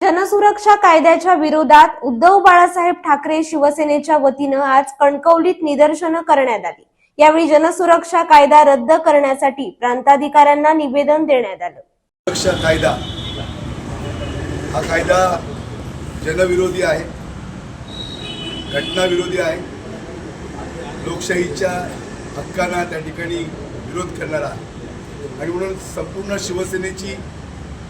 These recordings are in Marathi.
जनसुरक्षा कायद्याच्या विरोधात उद्धव बाळासाहेब ठाकरे शिवसेनेच्या वतीनं आज कणकवलीत निदर्शनं करण्यात आली। यावेळी जनसुरक्षा कायदा रद्द करण्यासाठी प्रांताधिकाऱ्यांना निवेदन देण्यात आलं। सुरक्षा कायदा हा कायदा जनविरोधी आहे, घटनाविरोधी आहे, लोकशाहीच्या हक्कांना त्या ठिकाणी विरोध करणारा आहे आणि म्हणून संपूर्ण शिवसेनेची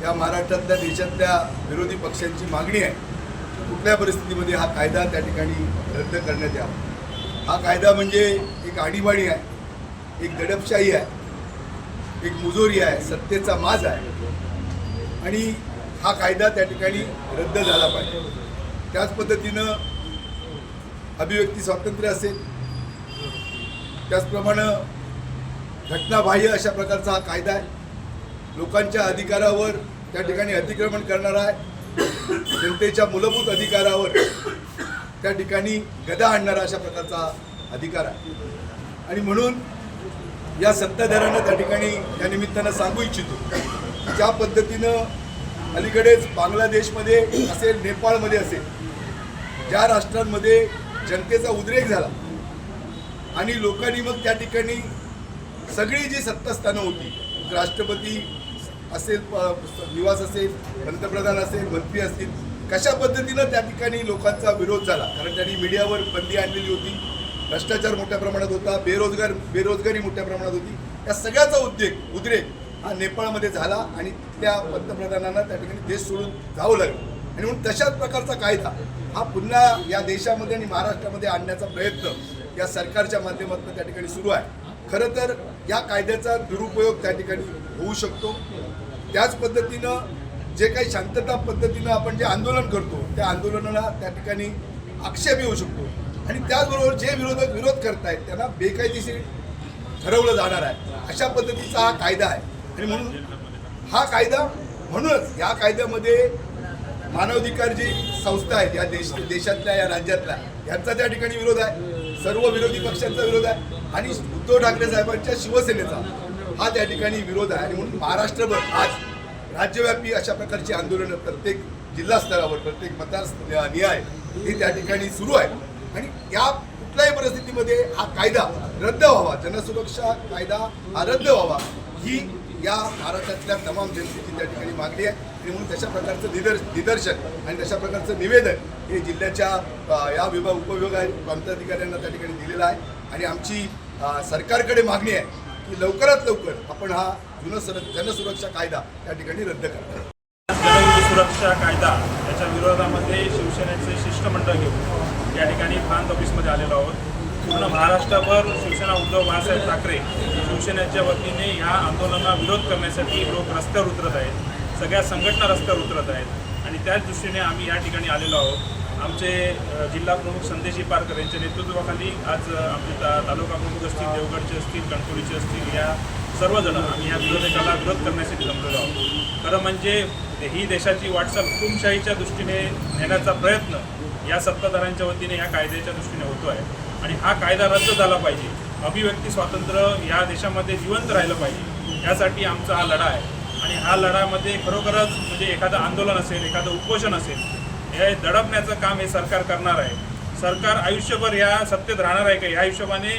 या महाराष्ट्रातल्या देशातल्या विरोधी पक्षांची मागणी आहे कुठल्या परिस्थितीमध्ये हा कायदा त्या ठिकाणी रद्द करण्यात यावा। हा कायदा म्हणजे एक आणीबाणी आहे, एक दडपशाही आहे, एक मुजोरी आहे, सत्तेचा माज आहे आणि हा कायदा त्या ठिकाणी रद्द झाला पाहिजे। त्याच पद्धतीनं अभिव्यक्ती स्वातंत्र्य असेल, त्याचप्रमाणे घटनाबाह्य अशा प्रकारचा हा कायदा आहे। लोकांच्या अधिकारावर त्या ठिकाणी अतिक्रमण करणारा आहे, जनतेच्या मूलभूत अधिकारावर त्या ठिकाणी गदा आणणारा अशा प्रकारचा अधिकार आहे आणि म्हणून या सत्ताधाऱ्यांना त्या ठिकाणी या निमित्तानं सांगू इच्छितो ज्या पद्धतीनं अलीकडेच बांगलादेशमध्ये असेल, नेपाळमध्ये असेल, ज्या राष्ट्रांमध्ये जनतेचा उद्रेक झाला आणि लोकांनी मग त्या ठिकाणी सगळी जी सत्तास्थानं होती, राष्ट्रपती असेल, निवास असेल, पंतप्रधान असेल, मंत्री असतील, कशा पद्धतीनं त्या ठिकाणी लोकांचा विरोध झाला। कारण त्यांनी मीडियावर बंदी आणलेली होती, भ्रष्टाचार मोठ्या प्रमाणात होता, बेरोजगारी मोठ्या प्रमाणात होती। या सगळ्याचा उद्रेक हा नेपाळमध्ये झाला आणि त्या पंतप्रधानांना त्या ठिकाणी देश सोडून जावं लागलं आणि म्हणून तशाच प्रकारचा कायदा हा पुन्हा या देशामध्ये आणि महाराष्ट्रामध्ये आणण्याचा प्रयत्न या सरकारच्या माध्यमातून त्या ठिकाणी सुरू आहे। खरं तर या कायद्याचा दुरुपयोग त्या ठिकाणी होऊ शकतो। त्याच पद्धतीनं जे काही शांतता पद्धतीनं आपण जे आंदोलन करतो त्या आंदोलनाला त्या ठिकाणी आक्षेप येऊ शकतो आणि त्याचबरोबर जे विरोधक विरोध करतायत त्यांना बेकायदेशीर ठरवलं जाणार आहे, अशा पद्धतीचा हा कायदा आहे आणि म्हणून हा कायदा म्हणूनच या कायद्यामध्ये मानवाधिकार जी संस्था आहेत या देशातल्या या राज्यातल्या यांचा त्या ठिकाणी विरोध आहे, सर्व विरोधी पक्षांचा विरोध आहे आणि उद्धव ठाकरे साहेबांच्या शिवसेनेचा हा त्या ठिकाणी विरोध आहे आणि म्हणून महाराष्ट्रभर आज राज्यव्यापी अशा प्रकारची आंदोलनं प्रत्येक जिल्हा स्तरावर, प्रत्येक मतदार निहाय हे त्या ठिकाणी सुरू आहे आणि या कुठल्याही परिस्थितीमध्ये हा कायदा रद्द व्हावा, जनसुरक्षा कायदा हा रद्द व्हावा ही या महाराष्ट्रातल्या तमाम जनतेची त्या ठिकाणी मागणी आहे आणि म्हणून तशा प्रकारचं निदर्शन आणि तशा प्रकारचं निवेदन हे जिल्ह्याच्या या उपविभाग प्रांताधिकाऱ्यांना त्या ठिकाणी दिलेलं आहे आणि आमची सरकारकडे मागणी आहे की लवकरात लवकर आपण हा जनसुरक्षा कायदा त्या ठिकाणी रद्द करा। सुरक्षा कायदा याच्या विरोधामध्ये शिवसेनेचे शिष्टमंडळ घेऊन या ठिकाणी प्रांत ऑफिसमध्ये आलेलो आहोत। पूर्ण महाराष्ट्रभर शिवसेना उद्धव बाळासाहेब ठाकरे शिवसेनेच्या वतीने या आंदोलनाला विरोध करण्यासाठी लोक रस्त्यावर उतरत आहेत, सगळ्या संघटना रस्त्यावर उतरत आहेत आणि त्याच दृष्टीने आम्ही या ठिकाणी आलेलो आहोत। आमचे जिल्हा प्रमुख संदेश पारकर यांच्या नेतृत्वाखाली आज आमचे तालुका प्रमुख असतील, देवगडचे असतील, कणकवलीचे असतील, या सर्वजण आम्ही या विरोधकाला विरोध करण्यासाठी जमलेलो आहोत। खरं म्हणजे ही देशाची वाटचाल हुकुमशाहीच्या दृष्टीने नेण्याचा प्रयत्न या सत्ताधाऱ्यांच्या वतीने या कायद्याच्या दृष्टीने होतो आहे आणि हा कायदा रद्द झाला पाहिजे। अभिव्यक्ती स्वातंत्र्य या देशामध्ये जिवंत राहिलं पाहिजे, यासाठी आमचा हा लढा आहे आणि हा लढामध्ये खरोखरच म्हणजे एखादं आंदोलन असेल, एखादं उपोषण असेल, हे दडपण्याचं काम हे सरकार करणार आहे। सरकार आयुष्यभर या सत्तेत राहणार आहे का ह्या हिशोबाने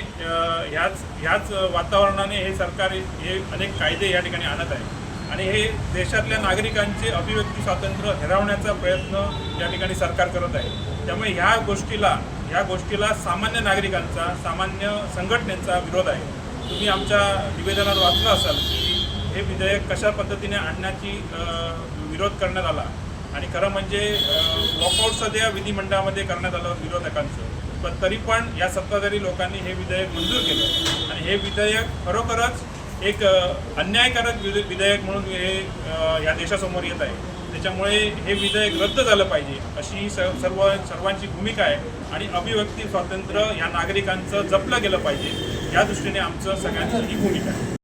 ह्याच वातावरणाने हे सरकार हे अनेक कायदे या ठिकाणी आणत आहे आणि हे देशातल्या नागरिकांचे अभिव्यक्ती स्वातंत्र्य हिरावण्याचा प्रयत्न या ठिकाणी सरकार करत आहे। त्यामुळे ह्या गोष्टीला सामान्य नागरिकांचा, सामान्य संघटनेचा विरोध आहे। तुम्ही आमच्या निवेदनात वाचलं असाल की हे विधेयक कशा पद्धतीने आणण्याची विरोध करण्यात आला आणि खरं म्हणजे वॉकआउट सध्या विधिमंडळामध्ये करण्यात आलं विरोधकांचं, पण तरी पण या सत्ताधारी लोकांनी हे विधेयक मंजूर केलं आणि हे विधेयक खरोखरच एक अन्यायकारक विधेयक म्हणून हे या देशासमोर येत आहे। त्याच्यामुळे हे विधेयक रद्द झालं पाहिजे अशी सर्वांची भूमिका आहे आणि अभिव्यक्ती स्वातंत्र्य या नागरिकांचं जपलं गेलं पाहिजे या दृष्टीने आमचं सगळ्यांची ही भूमिका आहे।